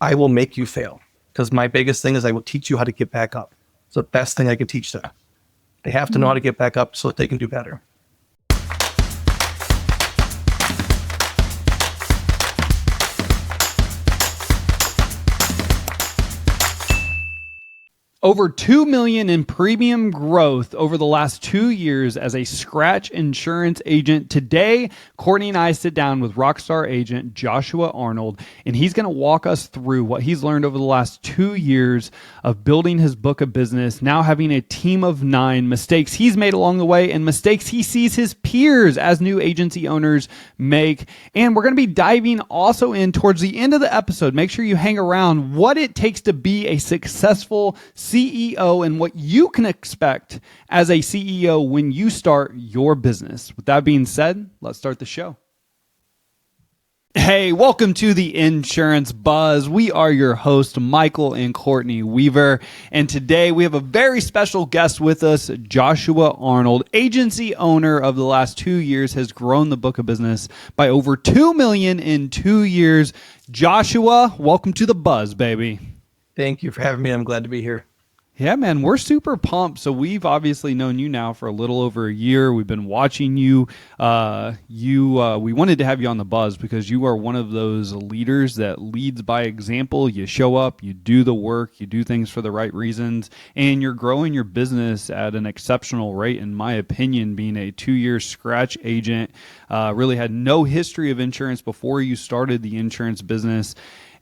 I will make you fail, because my biggest thing is I will teach you how to get back up. It's the best thing I can teach them. They have to know how to get back up so that they can do better. Over $2 million in premium growth over the last 2 years as a scratch insurance agent. Today, Courtney and I sit down with rockstar agent Joshua Arnold, and he's going to walk us through what he's learned over the last 2 years of building his book of business, now having a team of 9, mistakes he's made along the way, and mistakes he sees his peers as new agency owners make. And we're going to be diving also in towards the end of the episode. Make sure you hang around what it takes to be a successful CEO and what you can expect as a CEO when you start your business. With that being said, let's start the show. Hey, welcome to the Insurance Buzz. We are your hosts, Michael and Courtney Weaver. And today we have a very special guest with us, Joshua Arnold, agency owner of the last 2 years, has grown the book of business by over $2 million in 2 years. Joshua, welcome to the Buzz, baby. Thank you for having me. I'm glad to be here. Yeah, man, we're super pumped. So we've obviously known you now for a little over a year. We've been watching you. We wanted to have you on the Buzz because you are one of those leaders that leads by example. You show up, you do the work, you do things for the right reasons, and you're growing your business at an exceptional rate, in my opinion, being a 2-year scratch agent. Really had no history of insurance before you started the insurance business.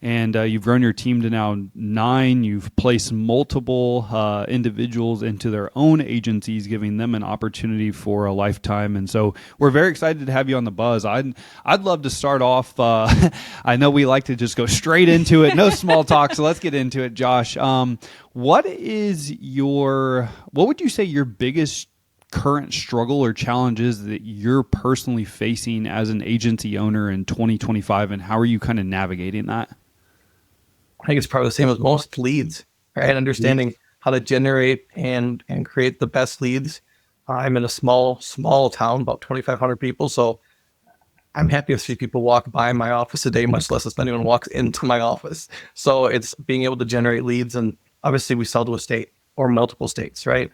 And you've grown your team to now 9. You've placed multiple individuals into their own agencies, giving them an opportunity for a lifetime. And so we're very excited to have you on the Buzz. I'd love to start off. I know we like to just go straight into it, no small talk. So let's get into it, Josh. What would you say your biggest current struggle or challenges that you're personally facing as an agency owner in 2025, and how are you kind of navigating that? I think it's probably the same as most leads, right? Understanding how to generate and create the best leads. I'm in a small town, about 2,500 people. So I'm happy if 3 people walk by my office a day, much less if anyone walks into my office. So it's being able to generate leads. And obviously we sell to a state or multiple states, right?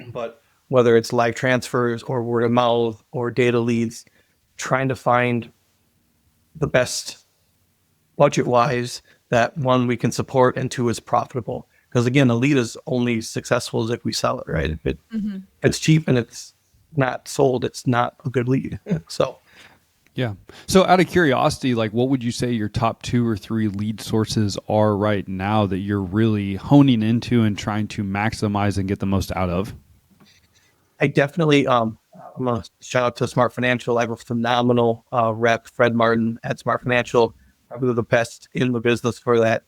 But whether it's live transfers or word of mouth or data leads, trying to find the best budget-wise that, 1, we can support, and 2, is profitable. Because again, a lead is only successful as if we sell it, right? If it's cheap and it's not sold, it's not a good lead. So yeah. So out of curiosity, like, what would you say your top 2 or 3 lead sources are right now that you're really honing into and trying to maximize and get the most out of? I definitely, I'm going to shout out to Smart Financial. I have a phenomenal rep, Fred Martin at Smart Financial, probably the best in the business for that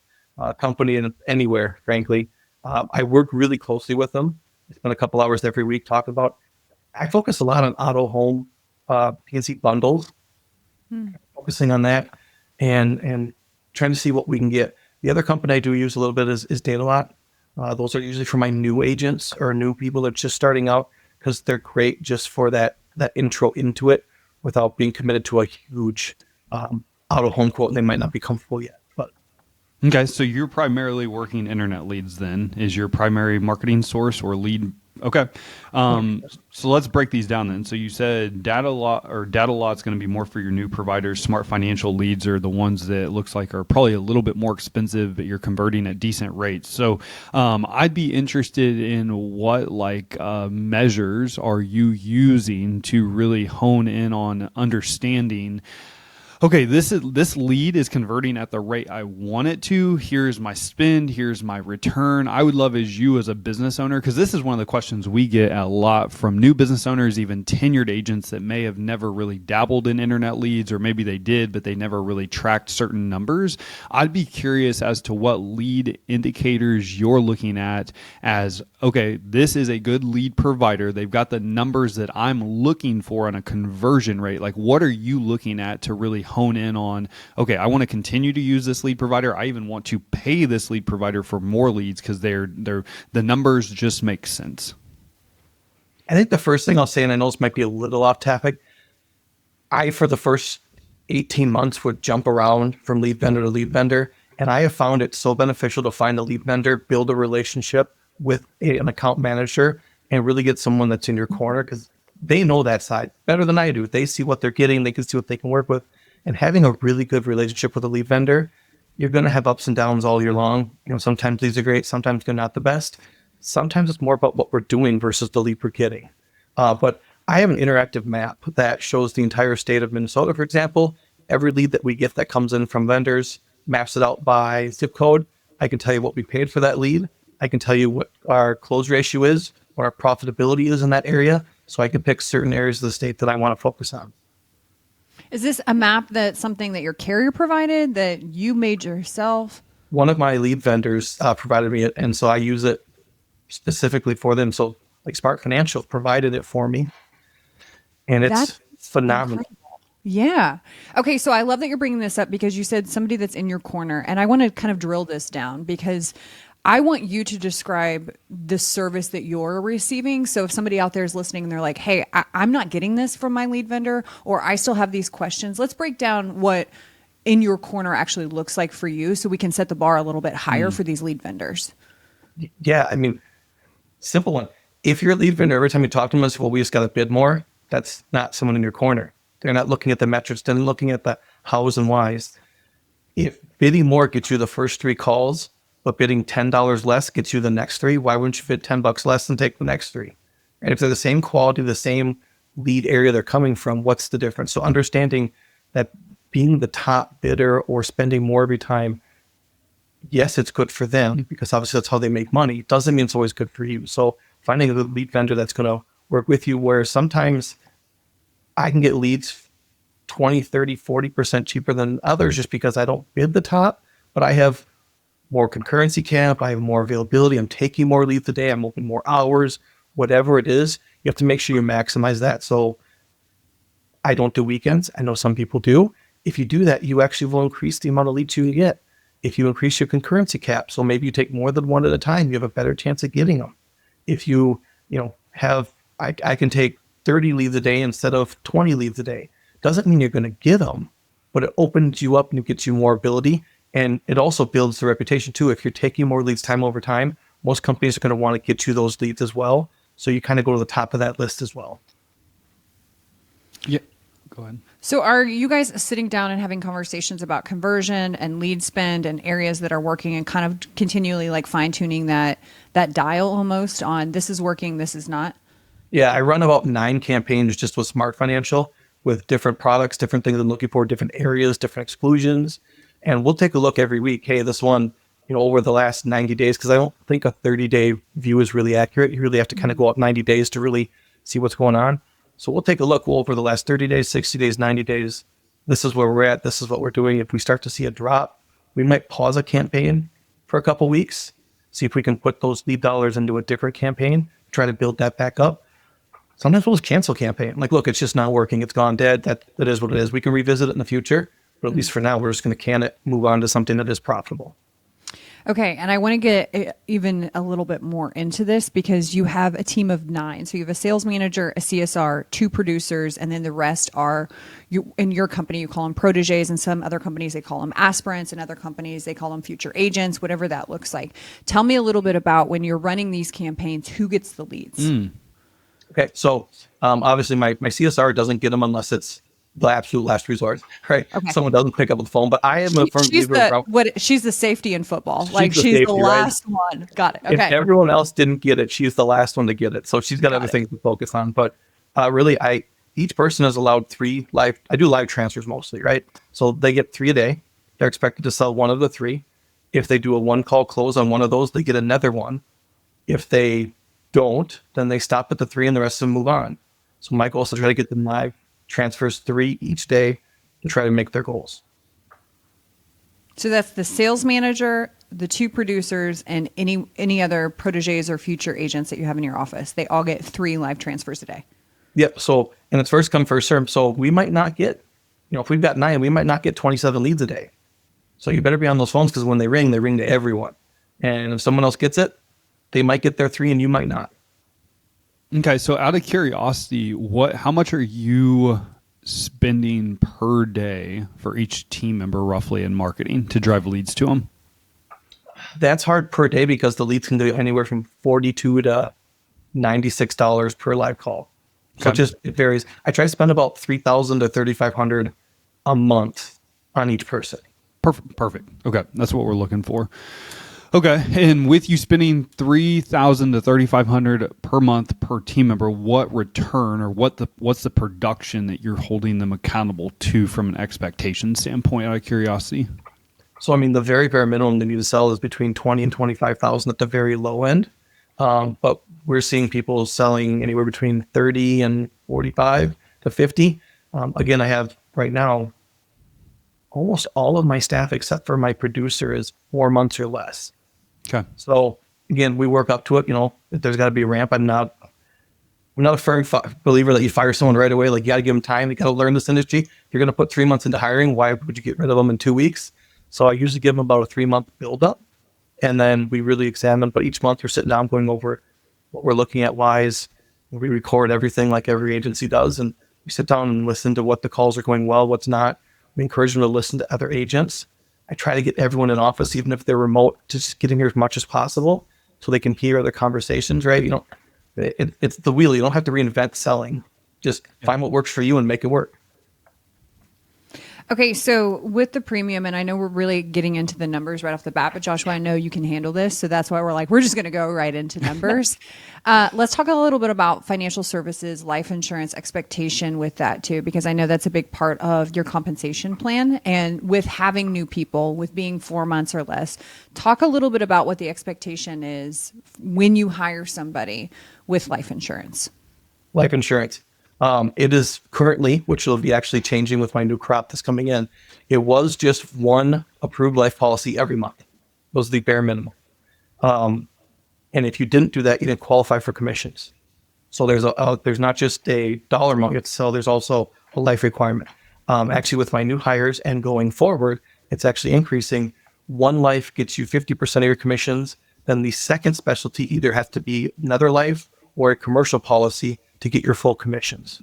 company and anywhere, frankly. I work really closely with them. I spend a couple hours every week talking about. I focus a lot on auto, home, P&C bundles, focusing on that and trying to see what we can get. The other company I do use a little bit is Datalot. Those are usually for my new agents or new people that are just starting out, because they're great just for that intro into it without being committed to a huge out-of-home quote, and they might not be comfortable yet. But okay, so you're primarily working internet leads then, is your primary marketing source or lead? Okay. So let's break these down then. So you said Datalot's going to be more for your new providers. Smart Financial leads are the ones that it looks like are probably a little bit more expensive, but you're converting at decent rates. So I'd be interested in what measures are you using to really hone in on understanding, okay, this lead is converting at the rate I want it to. Here's my spend. Here's my return. I would love as you as a business owner, because this is one of the questions we get a lot from new business owners, even tenured agents that may have never really dabbled in internet leads, or maybe they did, but they never really tracked certain numbers. I'd be curious as to what lead indicators you're looking at as, okay, this is a good lead provider. They've got the numbers that I'm looking for on a conversion rate. Like, what are you looking at to really hone in on, okay, I want to continue to use this lead provider. I even want to pay this lead provider for more leads because the numbers just make sense. I think the first thing I'll say, and I know this might be a little off topic, for the first 18 months would jump around from lead vendor to lead vendor And I have found it so beneficial to find a lead vendor, build a relationship with an account manager, and really get someone that's in your corner, because they know that side better than I do. They see what they're getting, they can see what they can work with. And having a really good relationship with a lead vendor, you're going to have ups and downs all year long. Sometimes leads are great, sometimes they're not the best. Sometimes it's more about what we're doing versus the lead we're getting. But I have an interactive map that shows the entire state of Minnesota, for example. Every lead that we get that comes in from vendors, maps it out by zip code. I can tell you what we paid for that lead. I can tell you what our close ratio is, what our profitability is in that area. So I can pick certain areas of the state that I want to focus on. Is this a map that's something that your carrier provided, that you made yourself? One of my lead vendors provided me it, and so I use it specifically for them. So like Smart Financial provided it for me, and it's That's phenomenal. incredible. Yeah. Okay. So I love that you're bringing this up, because you said somebody that's in your corner, and I want to kind of drill this down, because I want you to describe the service that you're receiving. So if somebody out there is listening and they're like, hey, I'm not getting this from my lead vendor, or I still have these questions, let's break down what in your corner actually looks like for you, so we can set the bar a little bit higher for these lead vendors. Yeah, I mean, simple one. If you're a lead vendor, every time you talk to them and say, well, we just got to bid more, that's not someone in your corner. They're not looking at the metrics, they're looking at the hows and whys. If bidding more gets you the first 3 calls, but bidding $10 less gets you the next 3, why wouldn't you bid $10 less and take the next 3? And if they're the same quality, the same lead area they're coming from, what's the difference? So understanding that being the top bidder or spending more every time, yes, it's good for them, because obviously that's how they make money. It doesn't mean it's always good for you. So finding a lead vendor that's going to work with you, where sometimes I can get leads 20, 30, 40% cheaper than others just because I don't bid the top, but I have more concurrency cap, I have more availability, I'm taking more leads a day, I'm open more hours, whatever it is, you have to make sure you maximize that. So I don't do weekends. I know some people do. If you do that, you actually will increase the amount of leads you can get. If you increase your concurrency cap, so maybe you take more than one at a time, you have a better chance of getting them. If you, have, I can take 30 leads a day instead of 20 leads a day. Doesn't mean you're going to get them, but it opens you up and it gets you more ability. And it also builds the reputation too. If you're taking more leads time over time, most companies are going to want to get you those leads as well. So you kind of go to the top of that list as well. Yeah. Go ahead. So are you guys sitting down and having conversations about conversion and lead spend and areas that are working, and kind of continually like fine tuning that dial almost on this is working, this is not? Yeah, I run about 9 campaigns just with Smart Financial, with different products, different things I'm looking for, different areas, different exclusions. And we'll take a look every week. Hey, this one, over the last 90 days, because I don't think a 30-day view is really accurate. You really have to kind of go up 90 days to really see what's going on. So we'll take a look over the last 30 days, 60 days, 90 days. This is where we're at. This is what we're doing. If we start to see a drop, we might pause a campaign for a couple weeks, see if we can put those lead dollars into a different campaign, try to build that back up. Sometimes we'll just cancel a campaign. Like, look, it's just not working. It's gone dead. That is what it is. We can revisit it in the future, but at least for now, we're just going to can it, move on to something that is profitable. Okay. And I want to get even a little bit more into this, because you have a team of 9. So you have a sales manager, a CSR, 2 producers, and then the rest are, in your company, you call them proteges. In some other companies, they call them aspirants. In other companies, they call them future agents, whatever that looks like. Tell me a little bit about, when you're running these campaigns, who gets the leads? Okay. So obviously my CSR doesn't get them unless it's the absolute last resort, right? Okay. Someone doesn't pick up the phone, but I am a firm believer. She's the safety in football. She's the last one. Got it. Okay. If everyone else didn't get it, she's the last one to get it. So she's got other things to focus on. But really, each person is allowed 3 live. I do live transfers mostly, right? So they get 3 a day. They're expected to sell 1 of the 3. If they do a 1-call close on one of those, they get another one. If they don't, then they stop at the 3 and the rest of them move on. So my goal is to try to get them live transfers 3 each day to try to make their goals. So that's the sales manager, the 2 producers, and any other proteges or future agents that you have in your office. They all get 3 live transfers a day. Yep. So, and it's first come, first serve. So we might not get, if we've got 9, we might not get 27 leads a day. So you better be on those phones, because when they ring to everyone. And if someone else gets it, they might get their 3 and you might not. Okay, so out of curiosity, how much are you spending per day for each team member roughly in marketing to drive leads to them? That's hard per day because the leads can go anywhere from $42 to $96 per live call. So Okay. it varies. I try to spend about $3,000 to $3,500 a month on each person. Perfect. Okay, that's what we're looking for. Okay, and with you spending $3,000 to $3,500 per month per team member, what return or what's the production that you're holding them accountable to from an expectation standpoint? Out of curiosity. So I mean, the very bare minimum they need to sell is between 20 and 25,000 at the very low end. But we're seeing people selling anywhere between 30 and 45 to 50. Again, I have right now almost all of my staff except for my producer is 4 months or less. Okay. So again, we work up to it. There's got to be a ramp. I'm not a firm believer that you fire someone right away. Like, you got to give them time. They got to learn this industry. If you're going to put 3 months into hiring, why would you get rid of them in 2 weeks? So I usually give them about a 3-month build-up, and then we really examine. But each month we're sitting down going over what we're looking at wise. We record everything like every agency does, and we sit down and listen to what the calls are going well, what's not. We encourage them to listen to other agents. I try to get everyone in office, even if they're remote, to just get in here as much as possible so they can hear other conversations, right? It's the wheel. You don't have to reinvent selling. Just find what works for you and make it work. Okay, so with the premium, and I know we're really getting into the numbers right off the bat, but Joshua, I know you can handle this, so that's why we're just going to go right into numbers. Let's talk a little bit about financial services, life insurance expectation with that too, because I know that's a big part of your compensation plan. And with having new people, with being 4 months or less, talk a little bit about what the expectation is when you hire somebody with life insurance. Life insurance. It is currently, which will be actually changing with my new crop that's coming in. It was just one approved life policy every month. Was the bare minimum. And if you didn't do that, you didn't qualify for commissions. So there's not just a dollar amount you have to sell. There's also a life requirement. Actually, with my new hires and going forward, it's actually increasing. One life gets you 50% of your commissions. Then the second specialty either has to be another life or a commercial policy to get your full commissions.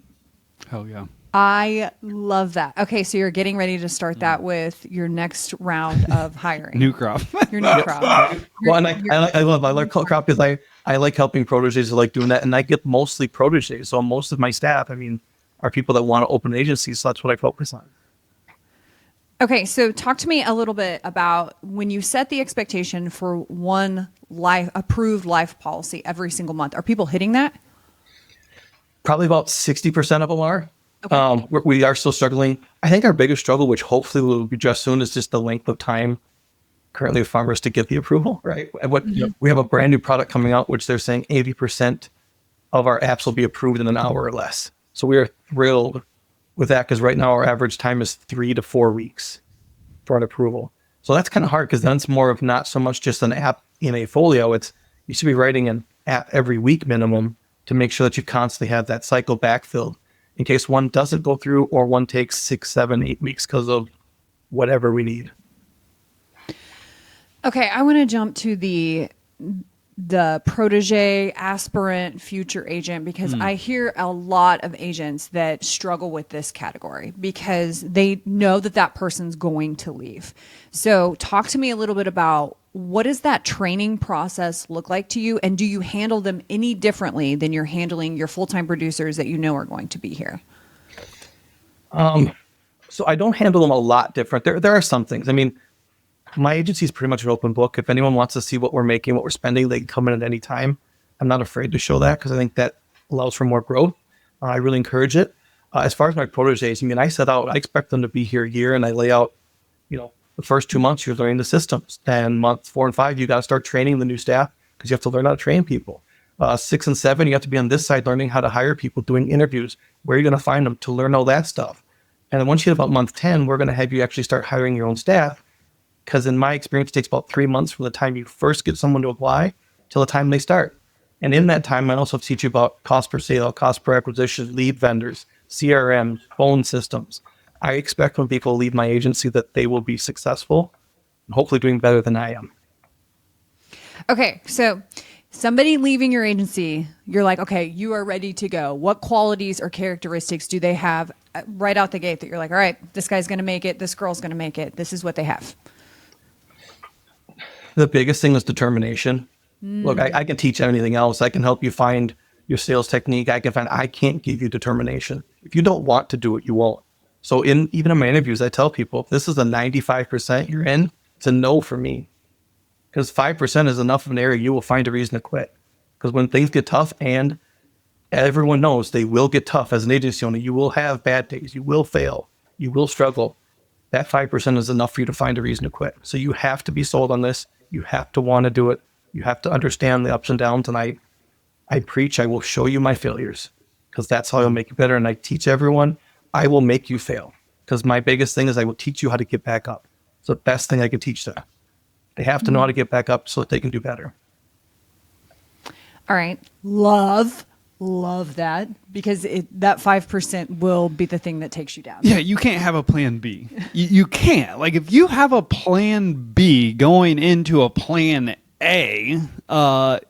Hell yeah. I love that. Okay, so you're getting ready to start that with your next round of hiring. New crop. Your new crop. Well, and I like crop because I like helping proteges. I like doing that, and I get mostly proteges. So most of my staff, are people that want to open agencies. So that's what I focus on. Okay, so talk to me a little bit about when you set the expectation for one approved life policy every single month. Are people hitting that? Probably about 60% of them are. Okay. We are still struggling. I think our biggest struggle, which hopefully will be addressed soon, is just the length of time currently with farmers to get the approval, right? We have a brand new product coming out, which they're saying 80% of our apps will be approved in an hour or less. So we are thrilled with that because right now our average time is 3 to 4 weeks for an approval. So that's kind of hard because then it's more of not so much just an app in a folio. You should be writing an app every week minimum to make sure that you constantly have that cycle backfilled in case one doesn't go through or one takes 6, 7, 8 weeks because of whatever we need. Okay, I want to jump to the protege, aspirant, future agent, because I hear a lot of agents that struggle with this category because they know that person's going to leave. So talk to me a little bit about what does that training process look like to you? And do you handle them any differently than you're handling your full-time producers that you know are going to be here? So I don't handle them a lot different. There are some things. My agency is pretty much an open book. If anyone wants to see what we're making, what we're spending, they can come in at any time. I'm not afraid to show that because I think that allows for more growth. I really encourage it. As far as my proteges, I set out, I expect them to be here a year, and I lay out, the first 2 months you're learning the systems. Then months 4 and 5, you got to start training the new staff because you have to learn how to train people. 6 and 7, you have to be on this side learning how to hire people, doing interviews. Where are you going to find them to learn all that stuff? And then once you hit about month 10, we're going to have you actually start hiring your own staff. Because in my experience, it takes about 3 months from the time you first get someone to apply till the time they start. And in that time, I also teach you about cost per sale, cost per acquisition, lead vendors, CRM, phone systems. I expect when people leave my agency that they will be successful and hopefully doing better than I am. Okay, so somebody leaving your agency, you're like, okay, you are ready to go. What qualities or characteristics do they have right out the gate that you're like, all right, this guy's going to make it, this girl's going to make it, this is what they have? The biggest thing is determination. Look, I can teach anything else. I can help you find your sales technique. I can't give you determination. If you don't want to do it, you won't. So even in my interviews, I tell people, if this is a 95% you're in, it's a no for me. Because 5% is enough of an area you will find a reason to quit. Because when things get tough, and everyone knows they will get tough as an agency owner, you will have bad days, you will fail, you will struggle. That 5% is enough for you to find a reason to quit. So you have to be sold on this. You have to want to do it. You have to understand the ups and downs. And I preach, I will show you my failures, because that's how I'll make you better. And I teach everyone, I will make you fail. Because my biggest thing is I will teach you how to get back up. It's the best thing I can teach them. They have to know how to get back up so that they can do better. All right. Love that, because that 5% will be the thing that takes you down. Yeah, you can't have a plan B. You can't. Like, if you have a plan B going into a plan A,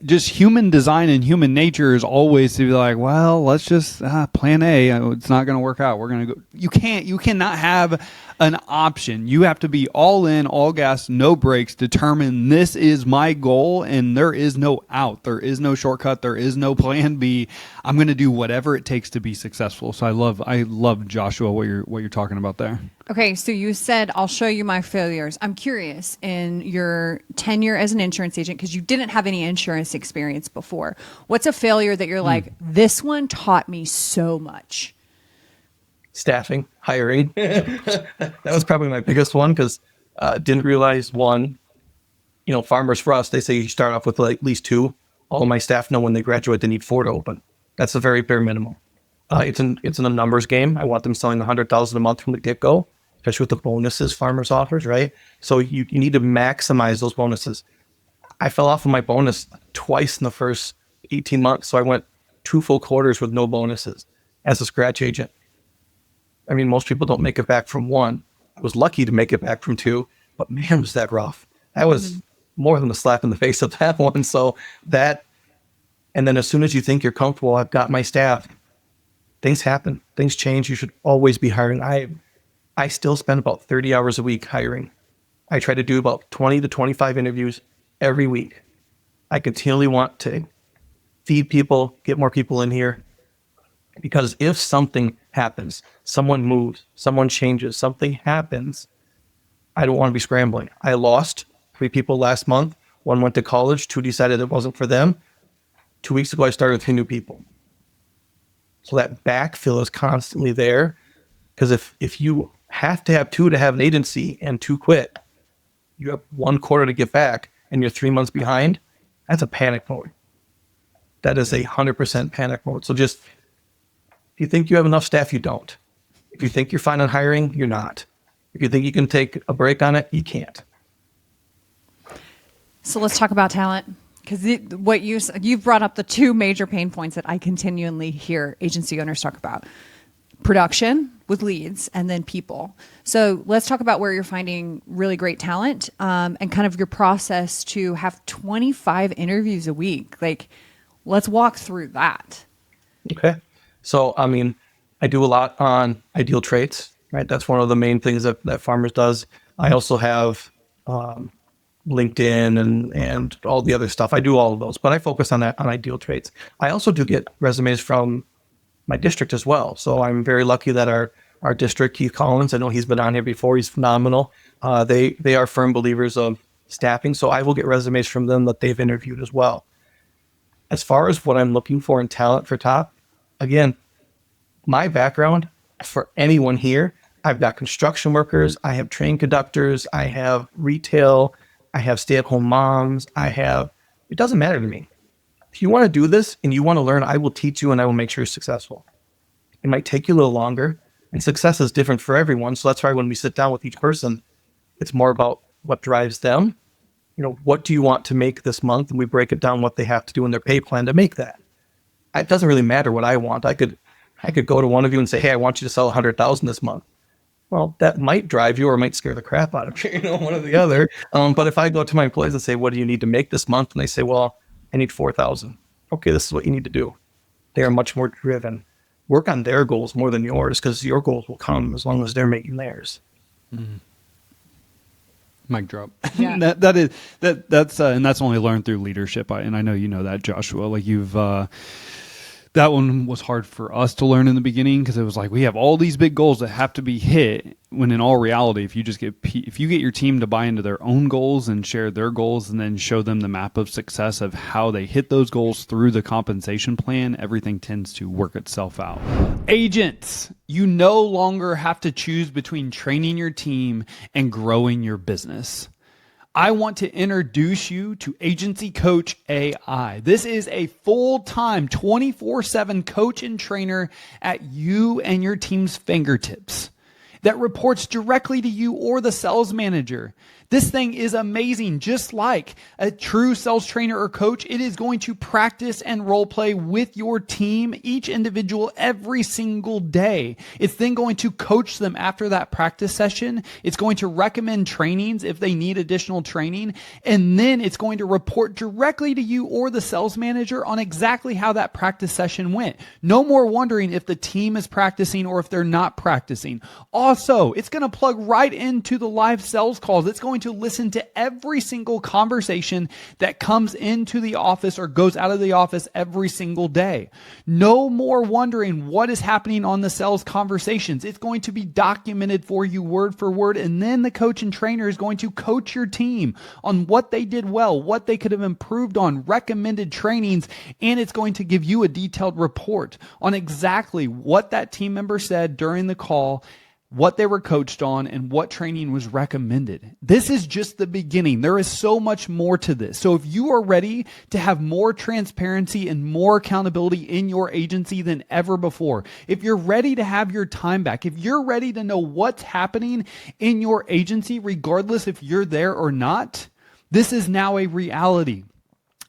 just human design and human nature is always to be like, well, let's just plan A. It's not going to work out. We're going to go. You cannot have an option. You have to be all in, all gas, no brakes, determine this is my goal, and there is no out. There is no shortcut. There is no plan B. I'm going to do whatever it takes to be successful. So I love Joshua, what you're talking about there. Okay, so you said, I'll show you my failures. I'm curious, in your tenure as an insurance agent, because you didn't have any insurance experience before, what's a failure that you're like, this one taught me so much? Staffing, hiring. That was probably my biggest one, because didn't realize, one, farmers for us, they say you start off with like at least 2. All of my staff know when they graduate, they need 4 to open. That's a very bare minimum. It's in a numbers game. I want them selling $100,000 a month from the get-go, especially with the bonuses farmers offers, right? So you need to maximize those bonuses. I fell off of my bonus twice in the first 18 months. So I went 2 full quarters with no bonuses as a scratch agent. I mean, most people don't make it back from 1. I was lucky to make it back from 2, but man, was that rough. That was more than a slap in the face of that one. So that, and then as soon as you think you're comfortable, I've got my staff, things happen, things change. You should always be hiring. I still spend about 30 hours a week hiring. I try to do about 20 to 25 interviews every week. I continually want to feed people, get more people in here, because if something happens, someone moves, someone changes, something happens, I don't want to be scrambling. I lost 3 people last month. 1 went to college, 2 decided it wasn't for them. 2 weeks ago, I started with 3 new people. So that backfill is constantly there, because if you have to have 2 to have an agency and 2 quit, you have 1 quarter to get back and you're 3 months behind, that's a panic mode. That is 100% panic mode. So just, if you think you have enough staff, you don't. If you think you're fine on hiring, you're not. If you think you can take a break on it, you can't. So let's talk about talent. Because you've brought up the 2 major pain points that I continually hear agency owners talk about: production with leads, and then people. So let's talk about where you're finding really great talent, and kind of your process to have 25 interviews a week. Like, let's walk through that. Okay. So, I mean, I do a lot on ideal traits, right? That's one of the main things that Farmers does. I also have LinkedIn and all the other stuff. I do all of those, but I focus on ideal traits. I also do get resumes from my district as well. So I'm very lucky that our district, Keith Collins, I know he's been on here before. He's phenomenal. They are firm believers of staffing. So I will get resumes from them that they've interviewed as well. As far as what I'm looking for in talent for top, again, my background for anyone here, I've got construction workers, I have train conductors, I have retail, I have stay-at-home moms, it doesn't matter to me. If you want to do this and you want to learn, I will teach you and I will make sure you're successful. It might take you a little longer, and success is different for everyone. So that's why when we sit down with each person, it's more about what drives them. What do you want to make this month? And we break it down what they have to do in their pay plan to make that. It doesn't really matter what I want. I could go to one of you and say, hey, I want you to sell 100,000 this month. Well, that might drive you or might scare the crap out of you, one or the other. But if I go to my employees and say, what do you need to make this month? And they say, well, I need 4,000. Okay, this is what you need to do. They are much more driven. Work on their goals more than yours, because your goals will come as long as they're making theirs. Mm-hmm. Mic drop. Yeah. That's and that's only learned through leadership. And I know you know that, Joshua. Like you've that one was hard for us to learn in the beginning because it was like we have all these big goals that have to be hit. When in all reality, if you get your team to buy into their own goals and share their goals, and then show them the map of success of how they hit those goals through the compensation plan, everything tends to work itself out. Agents, you no longer have to choose between training your team and growing your business. I want to introduce you to Agency Coach AI. This is a full-time 24/7 coach and trainer at you and your team's fingertips that reports directly to you or the sales manager. This thing is amazing. Just like a true sales trainer or coach, it is going to practice and role play with your team, each individual, every single day. It's then going to coach them after that practice session. It's going to recommend trainings if they need additional training. And then it's going to report directly to you or the sales manager on exactly how that practice session went. No more wondering if the team is practicing or if they're not practicing. Also, it's going to plug right into the live sales calls. It's going to listen to every single conversation that comes into the office or goes out of the office every single day. No more wondering what is happening on the sales conversations. It's going to be documented for you word for word, and then the coach and trainer is going to coach your team on what they did well, what they could have improved on, recommended trainings, and it's going to give you a detailed report on exactly what that team member said during the call, what they were coached on, and what training was recommended. This is just the beginning. There is so much more to this. So if you are ready to have more transparency and more accountability in your agency than ever before, if you're ready to have your time back, if you're ready to know what's happening in your agency, regardless if you're there or not, this is now a reality.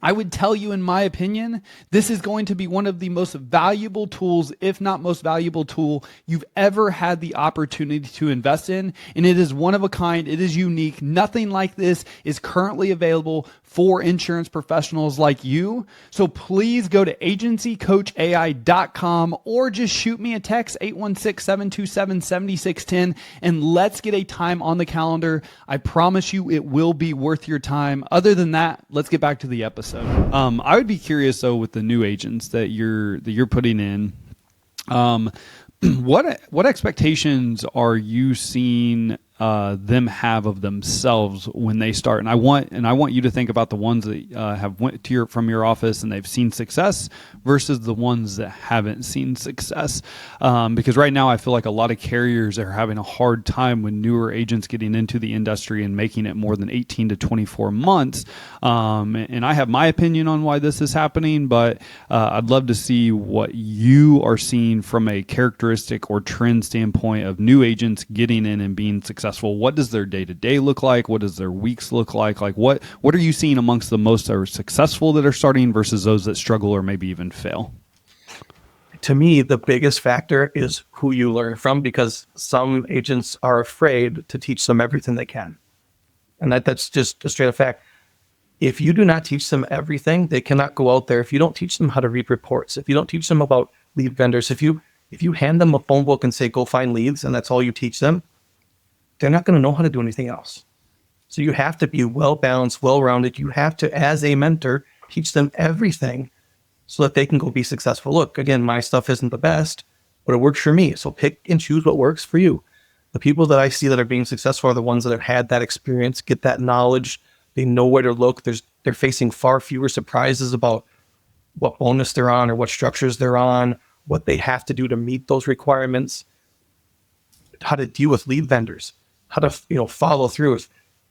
I would tell you, in my opinion, this is going to be one of the most valuable tools, if not most valuable tool you've ever had the opportunity to invest in. And it is one of a kind. It is unique. Nothing like this is currently available for insurance professionals like you. So please go to agencycoachai.com or just shoot me a text, 816-727-7610, and let's get a time on the calendar. I promise you it will be worth your time. Other than that, let's get back to the episode. I would be curious though, with the new agents that you're putting in, what expectations are you seeing them have of themselves when they start? And I want you to think about the ones that have went to from your office and they've seen success versus the ones that haven't seen success. Because right now I feel like a lot of carriers are having a hard time with newer agents getting into the industry and making it more than 18 to 24 months. And I have my opinion on why this is happening, but I'd love to see what you are seeing from a characteristic or trend standpoint of new agents getting in and being successful. What does their day-to-day look like? What does their weeks look like? Like what are you seeing amongst the most that are successful that are starting versus those that struggle or maybe even fail? To me, the biggest factor is who you learn from, because some agents are afraid to teach them everything they can. And that's just a straight up fact. If you do not teach them everything, they cannot go out there. If you don't teach them how to read reports, if you don't teach them about lead vendors, if you hand them a phone book and say, go find leads, and that's all you teach them, they're not going to know how to do anything else. So you have to be well-balanced, well-rounded. You have to, as a mentor, teach them everything so that they can go be successful. Look, again, my stuff isn't the best, but it works for me. So pick and choose what works for you. The people that I see that are being successful are the ones that have had that experience, get that knowledge. They know where to look. They're facing far fewer surprises about what bonus they're on or what structures they're on, what they have to do to meet those requirements, how to deal with lead vendors, how to follow through.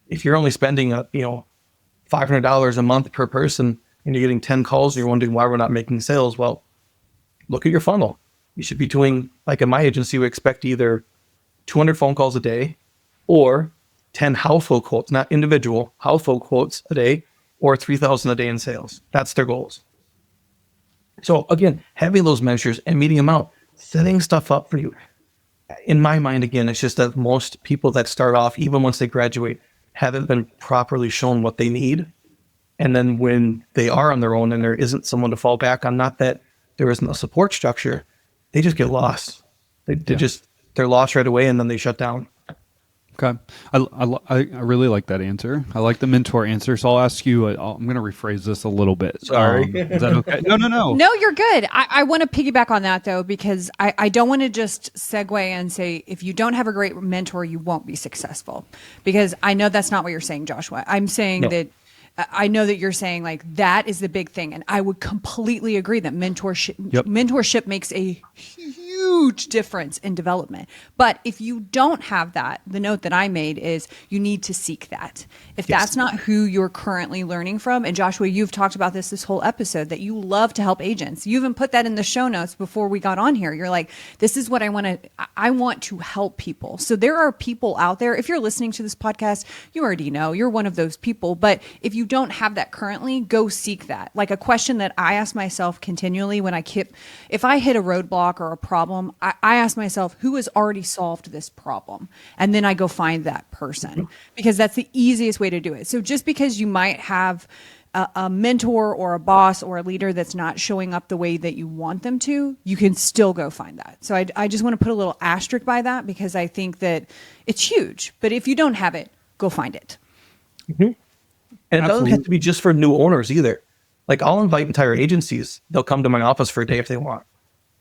If you're only spending $500 a month per person and you're getting 10 calls and you're wondering why we're not making sales, well, look at your funnel. You should be doing, like in my agency, we expect either 200 phone calls a day or 10 household quotes, not individual, household quotes a day, or 3,000 a day in sales. That's their goals. So again, having those measures and meeting them out, setting stuff up for you. In my mind, again, it's just that most people that start off, even once they graduate, haven't been properly shown what they need. And then when they are on their own and there isn't someone to fall back on, not that there isn't a support structure, they just get lost. They're lost right away, and then they shut down. Okay. I really like that answer. I like the mentor answer. So I'll ask you, I'm going to rephrase this a little bit. Sorry. Is that okay? No. No, you're good. I want to piggyback on that though, because I don't want to just segue and say, if you don't have a great mentor, you won't be successful. Because I know that's not what you're saying, Joshua. I'm saying No. that I know that you're saying like that is the big thing. And I would completely agree that mentorship makes a huge difference in development. But if you don't have that, the note that I made is you need to seek that. If that's not who you're currently learning from, and Joshua, you've talked about this whole episode, that you love to help agents. You even put that in the show notes before we got on here. You're like, this is what I want to help people. So there are people out there. If you're listening to this podcast, you already know you're one of those people. But if you don't have that currently, go seek that. Like a question that I ask myself continually if I hit a roadblock or a problem, I ask myself, who has already solved this problem? And then I go find that person, because that's the easiest way to do it. So just because you might have a mentor or a boss or a leader that's not showing up the way that you want them to, you can still go find that. So I just want to put a little asterisk by that, because I think that it's huge. But if you don't have it, go find it. Mm-hmm. And it doesn't have to be just for new owners either. Like I'll invite entire agencies. They'll come to my office for a day if they want.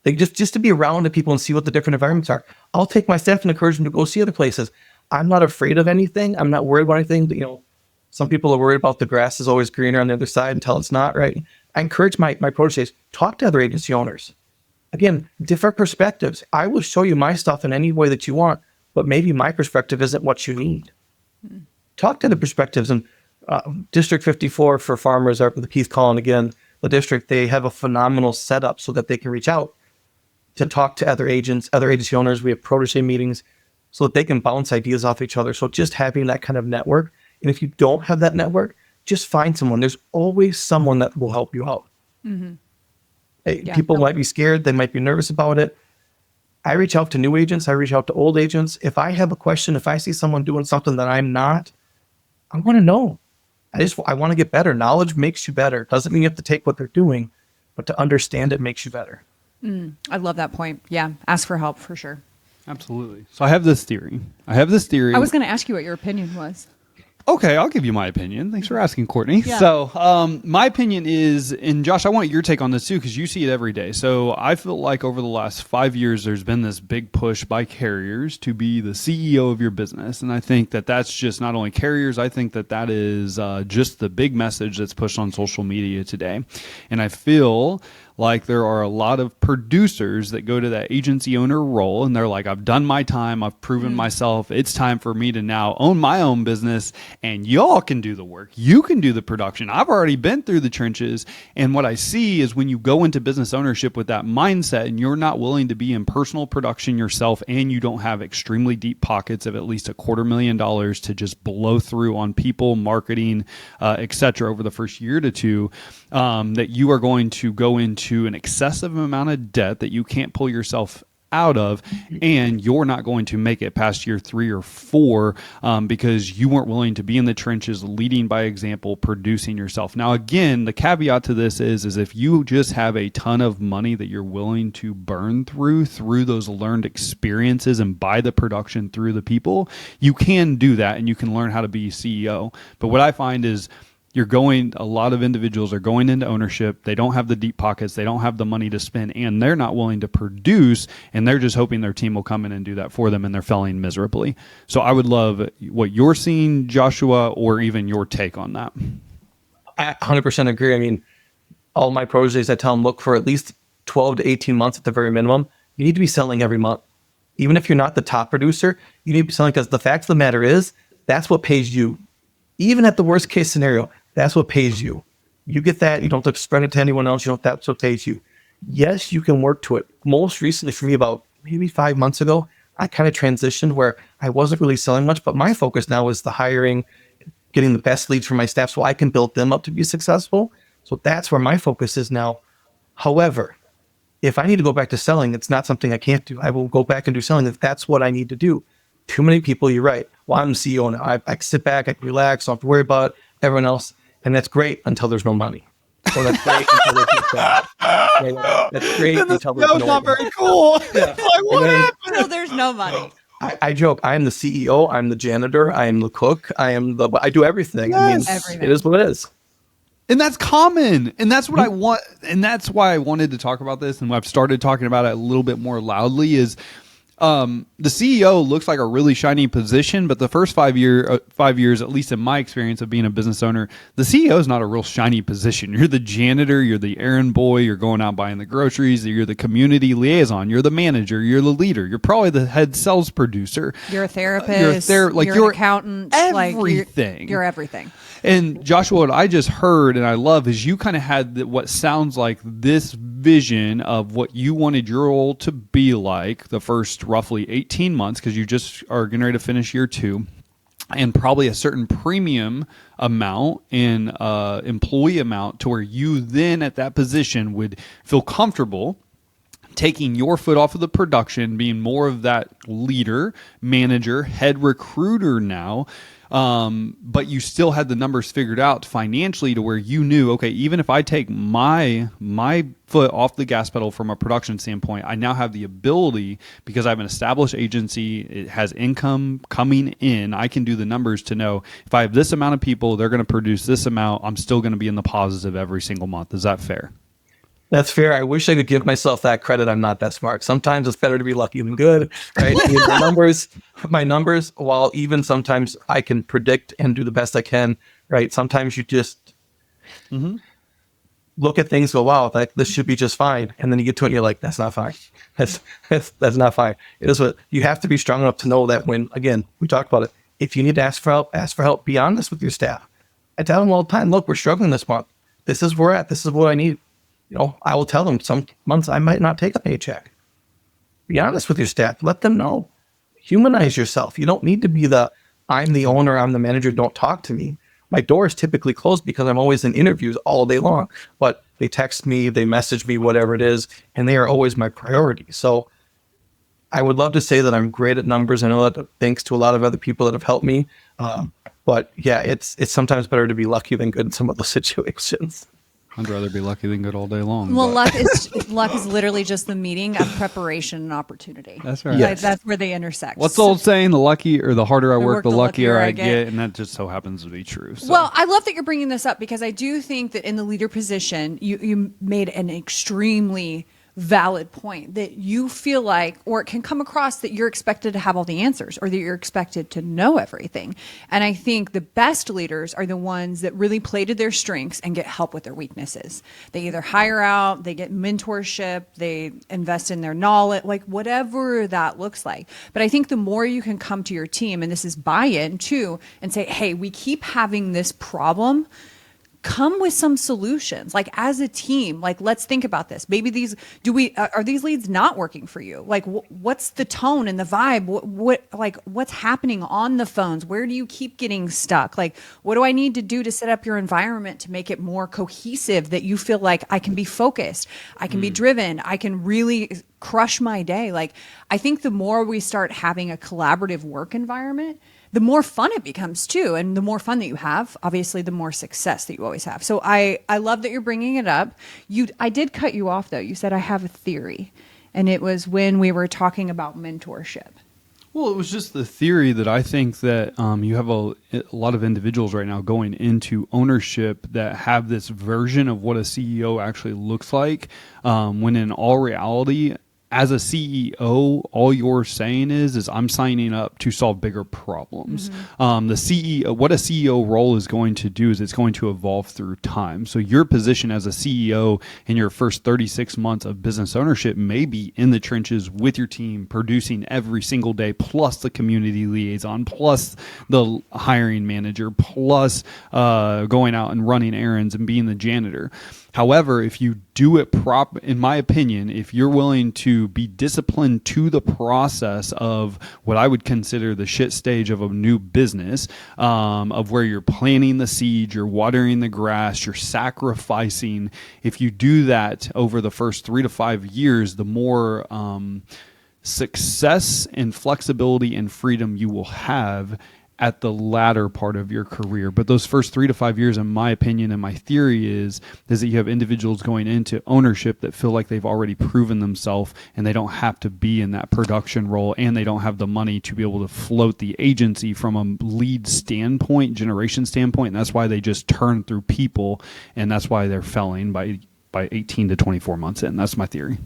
They just to be around the people and see what the different environments are. I'll take my staff and encourage them to go see other places. I'm not afraid of anything. I'm not worried about anything. You know, some people are worried about the grass is always greener on the other side until it's not, right? I encourage my proteges, talk to other agency owners. Again, different perspectives. I will show you my stuff in any way that you want, but maybe my perspective isn't what you need. Talk to the perspectives. And District 54 for farmers, the Keith calling again, the district, they have a phenomenal setup so that they can reach out to talk to other agents, other agency owners. We have protege meetings so that they can bounce ideas off each other. So just having that kind of network. And if you don't have that network, just find someone. There's always someone that will help you out. Mm-hmm. People might be scared. They might be nervous about it. I reach out to new agents. I reach out to old agents. If I have a question, if I see someone doing something that I'm not, I want to know. I want to get better. Knowledge makes you better. Doesn't mean you have to take what they're doing, but to understand it makes you better. I love that point. Yeah. Ask for help for sure. Absolutely. So I have this theory. I was going to ask you what your opinion was. Okay, I'll give you my opinion. Thanks for asking, Courtney. Yeah. So my opinion is, and Josh, I want your take on this too, because you see it every day. So I feel like over the last 5 years, there's been this big push by carriers to be the CEO of your business. And I think that that's just not only carriers, I think that that is just the big message that's pushed on social media today. And I feel like there are a lot of producers that go to that agency owner role and they're like, I've done my time. I've proven myself. It's time for me to now own my own business, and y'all can do the work. You can do the production. I've already been through the trenches. And what I see is when you go into business ownership with that mindset and you're not willing to be in personal production yourself, and you don't have extremely deep pockets of at least $250,000 to just blow through on people, marketing, et cetera, over the first year to two, that you are going to go into an excessive amount of debt that you can't pull yourself out of, and you're not going to make it past year 3 or 4 because you weren't willing to be in the trenches, leading by example, producing yourself. Now, again, the caveat to this is if you just have a ton of money that you're willing to burn through those learned experiences and buy the production through the people, you can do that and you can learn how to be CEO. But what I find is a lot of individuals are going into ownership. They don't have the deep pockets. They don't have the money to spend, and they're not willing to produce, and they're just hoping their team will come in and do that for them, and they're failing miserably. So I would love what you're seeing, Joshua, or even your take on that. I 100% agree. I mean, all my proteges, I tell them, look for at least 12 to 18 months at the very minimum. You need to be selling every month. Even if you're not the top producer, you need to be selling, because the fact of the matter is, that's what pays you. Even at the worst case scenario, that's what pays you. You get that. You don't have to spread it to anyone else. That's what pays you. Yes, you can work to it. Most recently for me, about maybe 5 months ago, I kind of transitioned where I wasn't really selling much, but my focus now is the hiring, getting the best leads for my staff so I can build them up to be successful. So that's where my focus is now. However, if I need to go back to selling, it's not something I can't do. I will go back and do selling if that's what I need to do. Too many people, you're right. Well, I'm the CEO now. I can sit back, I can relax, don't have to worry about everyone else. And that's great until there's no money. Or that's great until there's no money. That's great until there's no money. That was not very cool. Yeah. Like, what happened? Until there's no money. I joke, I am the CEO, I'm the janitor, I am the cook, I do everything. I mean, Yes. it is what it is. And that's common. And that's what I want. And that's why I wanted to talk about this. And I've started talking about it a little bit more loudly is the CEO looks like a really shiny position, but the first 5 years, at least in my experience of being a business owner, the CEO is not a real shiny position. You're the janitor, you're the errand boy, you're going out buying the groceries, you're the community liaison, you're the manager, you're the leader, you're probably the head sales producer. You're a therapist, you're an accountant, everything. You're everything. And Joshua, what I just heard and I love is you kind of had what sounds like this vision of what you wanted your role to be like the first roughly 18 months, because you just are getting ready to finish year 2, and probably a certain premium amount and employee amount to where you then at that position would feel comfortable taking your foot off of the production, being more of that leader, manager, head recruiter now. But you still had the numbers figured out financially to where you knew, okay, even if I take my foot off the gas pedal from a production standpoint, I now have the ability, because I have an established agency, it has income coming in, I can do the numbers to know if I have this amount of people, they're going to produce this amount, I'm still going to be in the positive every single month. Is that fair? That's fair. I wish I could give myself that credit. I'm not that smart. Sometimes it's better to be lucky than good, right? I mean, my numbers, while even sometimes I can predict and do the best I can, right? Sometimes you just look at things, go, wow, this should be just fine. And then you get to it and you're like, that's not fine. That's not fine. It is what you have to be strong enough to know that when, again, we talked about it. If you need to ask for help, be honest with your staff. I tell them all the time, look, we're struggling this month. This is where we're at. This is what I need. I will tell them some months I might not take a paycheck. Be honest with your staff. Let them know. Humanize yourself. You don't need to be I'm the owner, I'm the manager, don't talk to me. My door is typically closed because I'm always in interviews all day long. But they text me, they message me, whatever it is, and they are always my priority. So I would love to say that I'm great at numbers. I know that thanks to a lot of other people that have helped me. But yeah, it's sometimes better to be lucky than good in some of those situations. I'd rather be lucky than good all day long. Well, luck is literally just the meeting of preparation and opportunity. That's right. Yes. That's where they intersect. What's the old saying? The harder I work, the luckier I get. And that just so happens to be true. So. Well, I love that you're bringing this up because I do think that in the leader position, you made an extremely valid point that you feel like, or it can come across that you're expected to have all the answers or that you're expected to know everything. And I think the best leaders are the ones that really play to their strengths and get help with their weaknesses. They either hire out, they get mentorship, they invest in their knowledge, like whatever that looks like. But I think the more you can come to your team, and this is buy-in too, and say, hey, we keep having this problem, come with some solutions. Like as a team, like let's think about this. Maybe are these leads not working for you? Like what's the tone and the vibe? What's happening on the phones? Where do you keep getting stuck? Like what do I need to do to set up your environment to make it more cohesive that you feel like I can be focused, I can be driven, I can really crush my day. Like I think the more we start having a collaborative work environment, the more fun it becomes too. And the more fun that you have, obviously, the more success that you always have. So I love that you're bringing it up. I did cut you off, though. You said, I have a theory. And it was when we were talking about mentorship. Well, it was just the theory that I think that you have a lot of individuals right now going into ownership that have this version of what a CEO actually looks like, when in all reality, as a CEO, all you're saying is I'm signing up to solve bigger problems. The CEO, what a CEO role is going to do is it's going to evolve through time. So your position as a CEO in your first 36 months of business ownership may be in the trenches with your team, producing every single day, plus the community liaison, plus the hiring manager, plus going out and running errands and being the janitor. However, if you do it in my opinion, if you're willing to be disciplined to the process of what I would consider the shit stage of a new business, of where you're planting the seeds, you're watering the grass, you're sacrificing. If you do that over the first 3 to 5 years, the more success and flexibility and freedom you will have at the latter part of your career. But those first 3 to 5 years, in my opinion, and my theory is that you have individuals going into ownership that feel like they've already proven themselves and they don't have to be in that production role, and they don't have the money to be able to float the agency from a lead standpoint, generation standpoint. And that's why they just turn through people, and that's why they're failing by 18 to 24 months in. That's my theory.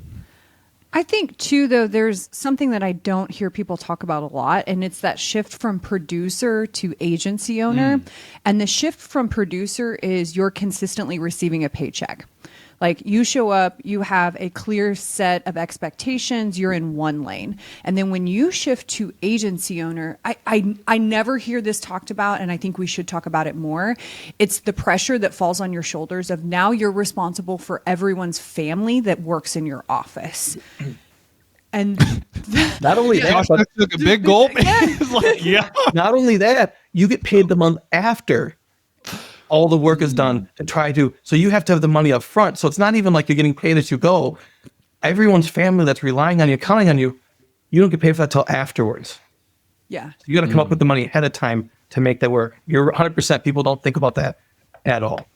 I think too, though, there's something that I don't hear people talk about a lot, and it's that shift from producer to agency owner. And the shift from producer is you're consistently receiving a paycheck. Like, you show up, you have a clear set of expectations, you're in one lane. And then when you shift to agency owner, I never hear this talked about, and I think we should talk about it more. It's the pressure that falls on your shoulders of now you're responsible for everyone's family that works in your office. And not only that, Josh took a big gulp. Not only that, you get paid the month after all the work is done to try to, so you have to have the money up front. So it's not even like you're getting paid as you go. Everyone's family that's relying on you, counting on you, you don't get paid for that till afterwards. Yeah. So you got to come up with the money ahead of time to make that work. You're 100%. People don't think about that at all.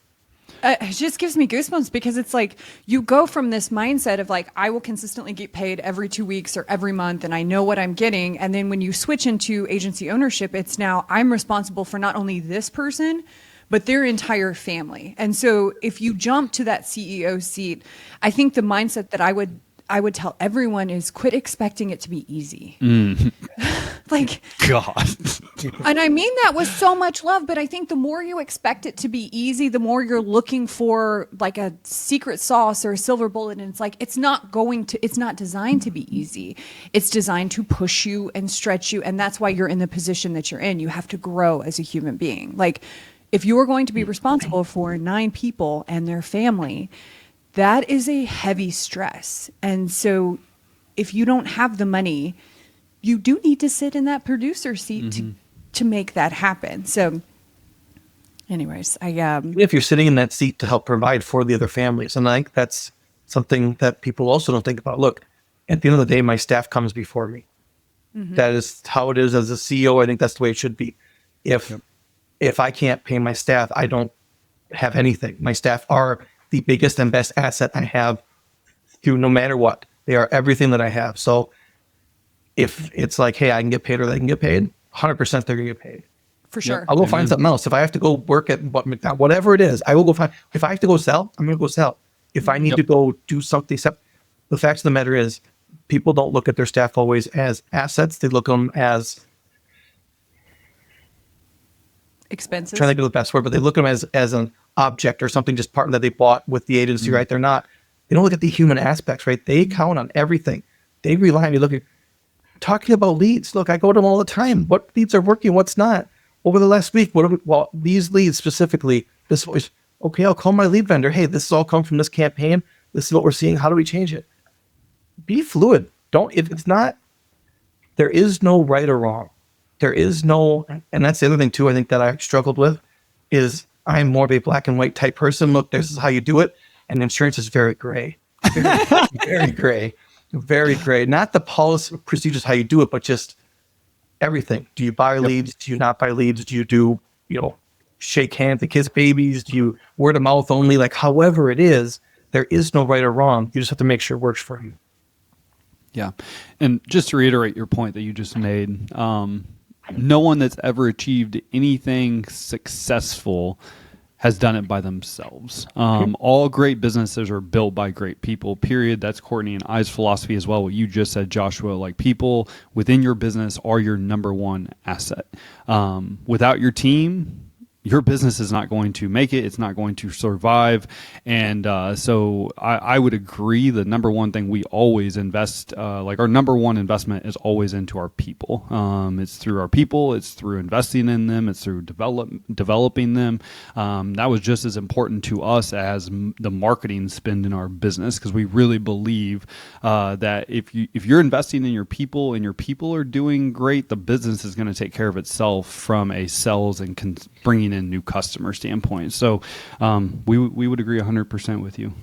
It just gives me goosebumps, because it's like you go from this mindset of like, I will consistently get paid every 2 weeks or every month, and I know what I'm getting. And then when you switch into agency ownership, it's now I'm responsible for not only this person, but their entire family. And so if you jump to that CEO seat, I think the mindset that I would tell everyone is quit expecting it to be easy. Like, God. And I mean that with so much love, but I think the more you expect it to be easy, the more you're looking for like a secret sauce or a silver bullet. And it's like, it's not designed to be easy. It's designed to push you and stretch you. And that's why you're in the position that you're in. You have to grow as a human being. Like, if you are going to be responsible for 9 people and their family, that is a heavy stress. And so if you don't have the money, you do need to sit in that producer seat to make that happen. So anyways, if you're sitting in that seat to help provide for the other families, and I think that's something that people also don't think about. Look, at the end of the day, my staff comes before me. That is how it is as a CEO. I think that's the way it should be. If I can't pay my staff, I don't have anything. My staff are the biggest and best asset I have through no matter what. They are everything that I have. So if it's like, hey, I can get paid or they can get paid, 100% they're going to get paid. For sure. I'll go find something else. If I have to go work at whatever it is, I will go find. If I have to go sell, I'm going to go sell. If I need to go do something, the fact of the matter is, people don't look at their staff always as assets. They look at them as expenses. I'm trying to think of the best word, but they look at them as an object or something, just part that they bought with the agency, right? They don't look at the human aspects, right? They count on everything. They rely on you. Talking about leads. Look, I go to them all the time. What leads are working? What's not? Over the last week, these leads specifically, this was, okay, I'll call my lead vendor. Hey, this has all come from this campaign. This is what we're seeing. How do we change it? Be fluid. If it's not, there is no right or wrong. There is no, and that's the other thing too, I think that I struggled with is I'm more of a black and white type person. Look, this is how you do it. And insurance is very gray, very gray, very gray. Not the policy procedures, how you do it, but just everything. Do you buy leads? Do you not buy leads? Do you do, shake hands and kiss babies? Do you word of mouth only? Like, however it is, there is no right or wrong. You just have to make sure it works for you. Yeah. And just to reiterate your point that you just made, no one that's ever achieved anything successful has done it by themselves. All great businesses are built by great people, period. That's Courtney and I's philosophy as well. What you just said, Joshua, like people within your business are your number one asset. Without your team, your business is not going to make it. It's not going to survive. And so I would agree the number one thing we always invest, like our number one investment is always into our people. It's through our people. It's through investing in them. It's through developing them. That was just as important to us as the marketing spend in our business, because we really believe that if you're investing in your people and your people are doing great, the business is going to take care of itself from a sales and bringing in new customer standpoint. So we would agree 100% with you.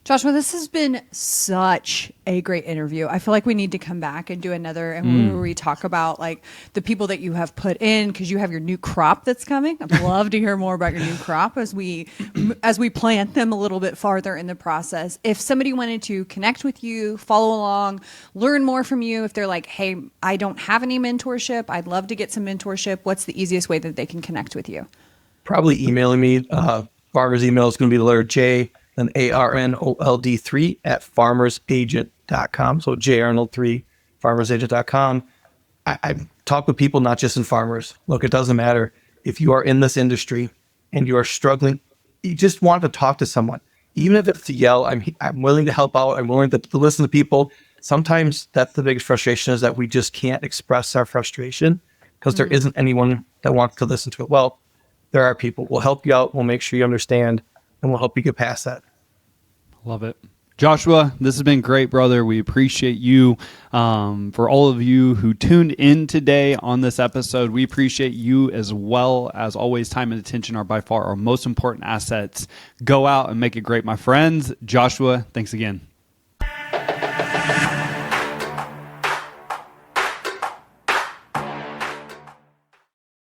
Joshua, this has been such a great interview. I feel like we need to come back and do another, and where we talk about like the people that you have put in, because you have your new crop that's coming. I'd love to hear more about your new crop as we plant them a little bit farther in the process. If somebody wanted to connect with you, follow along, learn more from you, if they're like, hey, I don't have any mentorship, I'd love to get some mentorship, what's the easiest way that they can connect with you? Probably emailing me. Farmer's email is going to be the letter J, then ARNOLD3 at farmersagent.com. So jarnold3, farmersagent.com. I talk with people, not just in farmers. Look, it doesn't matter if you are in this industry and you are struggling, you just want to talk to someone. Even if it's to yell, I'm willing to help out. I'm willing to listen to people. Sometimes that's the biggest frustration, is that we just can't express our frustration because there isn't anyone that wants to listen to it. Well, there are people. We'll help you out. We'll make sure you understand, and we'll help you get past that. Love it. Joshua, this has been great, brother. We appreciate you. For all of you who tuned in today on this episode, we appreciate you as well. As always, time and attention are by far our most important assets. Go out and make it great, my friends. Joshua, thanks again.